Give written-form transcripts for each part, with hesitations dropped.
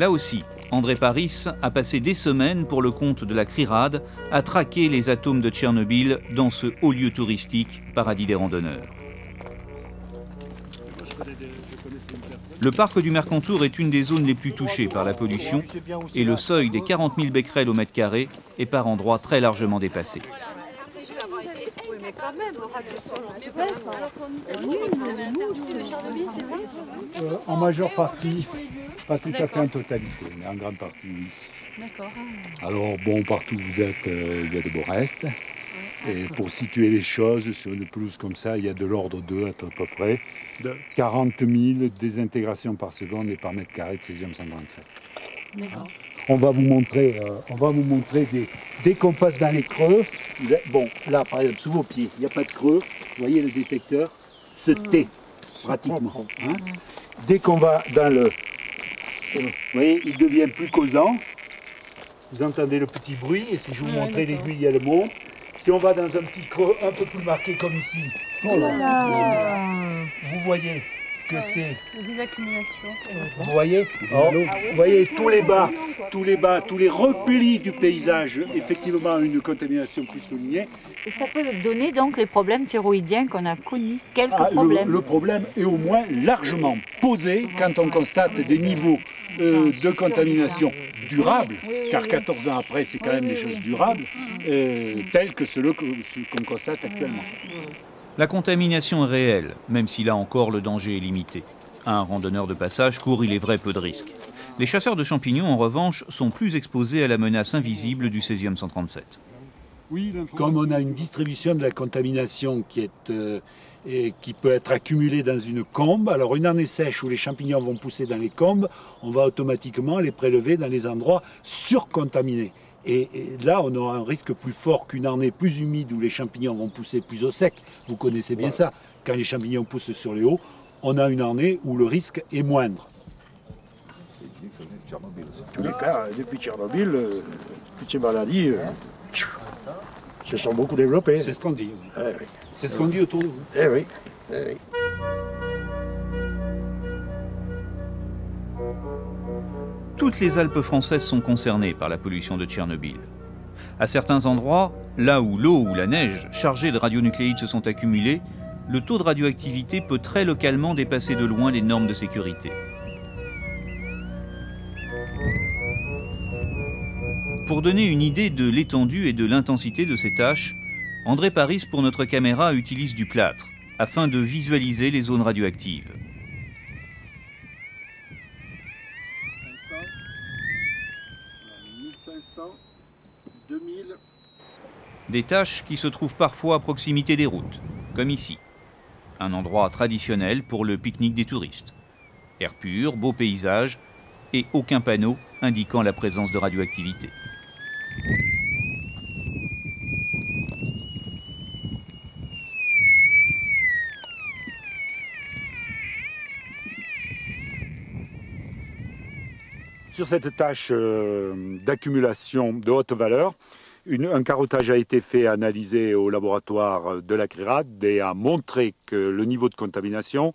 Là aussi, André Paris a passé des semaines pour le compte de la CRIRAD à traquer les atomes de Tchernobyl dans ce haut lieu touristique, paradis des randonneurs. Le parc du Mercantour est une des zones les plus touchées par la pollution et le seuil des 40 000 becquerels au mètre carré est par endroits très largement dépassé. En majeure partie, pas tout à fait en totalité, mais en grande partie, oui. D'accord. Alors bon, partout où vous êtes, il y a de beaux restes. Et pour situer les choses, sur une pelouse comme ça, il y a de l'ordre de, à peu près, de 40 000 désintégrations par seconde et par mètre carré de césium 137. D'accord. On va vous montrer dès qu'on passe dans les creux. Bon, là par exemple, sous vos pieds, il n'y a pas de creux. Vous voyez, le détecteur se tait pratiquement. Hein. Dès qu'on va dans le... Vous voyez, il devient plus causant. Vous entendez le petit bruit, et si je vous montrais l'aiguille, elle monte. Si on va dans un petit creux un peu plus marqué comme ici, vous voyez que c'est... Des accumulations. Vous voyez, vous voyez tous les bas, tous les replis du paysage, effectivement une contamination plus soulignée. Et ça peut donner donc les problèmes thyroïdiens qu'on a connus, quelques problèmes. Le problème est au moins largement posé quand on constate des niveaux de contamination durables, car 14 ans après c'est quand même des choses durables, tels que ceux qu'on constate actuellement. La contamination est réelle, même si là encore le danger est limité. Un randonneur de passage court, il est vrai, peu de risques. Les chasseurs de champignons, en revanche, sont plus exposés à la menace invisible du césium 137. Comme on a une distribution de la contamination qui peut être accumulée dans une combe, alors une année sèche où les champignons vont pousser dans les combes, on va automatiquement les prélever dans les endroits surcontaminés. Et là, on aura un risque plus fort qu'une année plus humide où les champignons vont pousser plus au sec. Vous connaissez bien ça. Quand les champignons poussent sur les hauts, on a une année où le risque est moindre. En tous les cas, depuis Tchernobyl, toutes ces maladies se sont beaucoup développées. C'est ce qu'on dit. Oui. Oui. C'est ce qu'on dit autour de vous. Eh oui. Eh oui. Toutes les Alpes françaises sont concernées par la pollution de Tchernobyl. À certains endroits, là où l'eau ou la neige chargée de radionucléides se sont accumulés, le taux de radioactivité peut très localement dépasser de loin les normes de sécurité. Pour donner une idée de l'étendue et de l'intensité de ces tâches, André Paris, pour notre caméra, utilise du plâtre afin de visualiser les zones radioactives. Des tâches qui se trouvent parfois à proximité des routes, comme ici. Un endroit traditionnel pour le pique-nique des touristes. Air pur, beau paysage et aucun panneau indiquant la présence de radioactivité. Sur cette tâche d'accumulation de haute valeur, un carottage a été fait, analysé au laboratoire de la CRIRAD et a montré que le niveau de contamination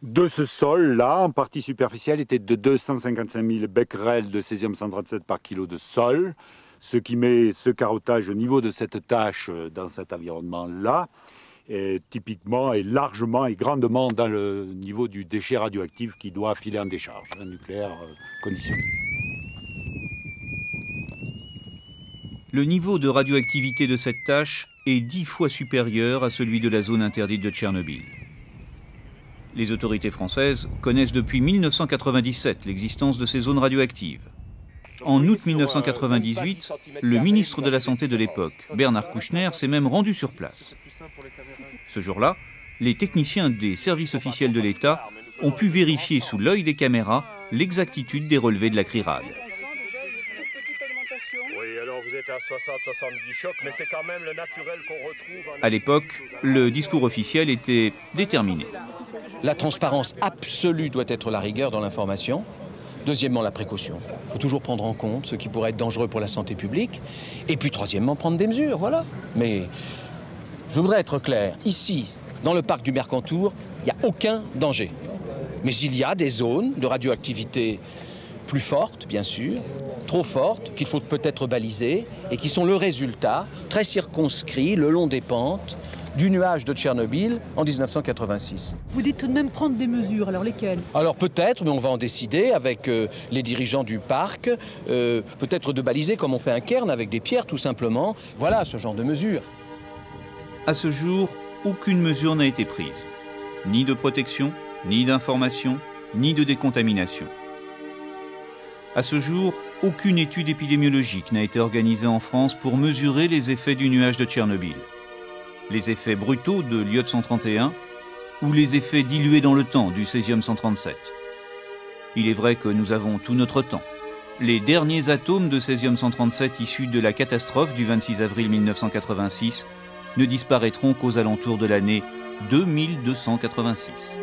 de ce sol-là, en partie superficielle, était de 255 000 becquerels de césium 137 par kilo de sol, ce qui met ce carottage au niveau de cette tâche dans cet environnement-là, typiquement et largement et grandement dans le niveau du déchet radioactif qui doit filer en décharge, un nucléaire conditionné. Le niveau de radioactivité de cette tâche est 10 fois supérieur à celui de la zone interdite de Tchernobyl. Les autorités françaises connaissent depuis 1997 l'existence de ces zones radioactives. En août 1998, le ministre de la Santé de l'époque, Bernard Kouchner, s'est même rendu sur place. Ce jour-là, les techniciens des services officiels de l'État ont pu vérifier sous l'œil des caméras l'exactitude des relevés de la CRIRAD. Oui, alors vous êtes à 60-70 chocs, mais c'est quand même le naturel qu'on retrouve. À l'époque, le discours officiel était déterminé. La transparence absolue doit être la rigueur dans l'information. Deuxièmement, la précaution. Il faut toujours prendre en compte ce qui pourrait être dangereux pour la santé publique. Et puis, troisièmement, prendre des mesures, voilà. Mais je voudrais être clair. Ici, dans le parc du Mercantour, il n'y a aucun danger. Mais il y a des zones de radioactivité plus fortes, bien sûr, trop fortes, qu'il faut peut-être baliser, et qui sont le résultat, très circonscrit, le long des pentes, du nuage de Tchernobyl en 1986. Vous dites tout de même prendre des mesures, alors lesquelles? Alors peut-être, mais on va en décider avec les dirigeants du parc, peut-être de baliser comme on fait un cairn avec des pierres tout simplement. Voilà ce genre de mesures. À ce jour, aucune mesure n'a été prise. Ni de protection, ni d'information, ni de décontamination. À ce jour, aucune étude épidémiologique n'a été organisée en France pour mesurer les effets du nuage de Tchernobyl. Les effets brutaux de l'iode-131 ou les effets dilués dans le temps du césium-137. Il est vrai que nous avons tout notre temps. Les derniers atomes de césium-137 issus de la catastrophe du 26 avril 1986 ne disparaîtront qu'aux alentours de l'année 2286.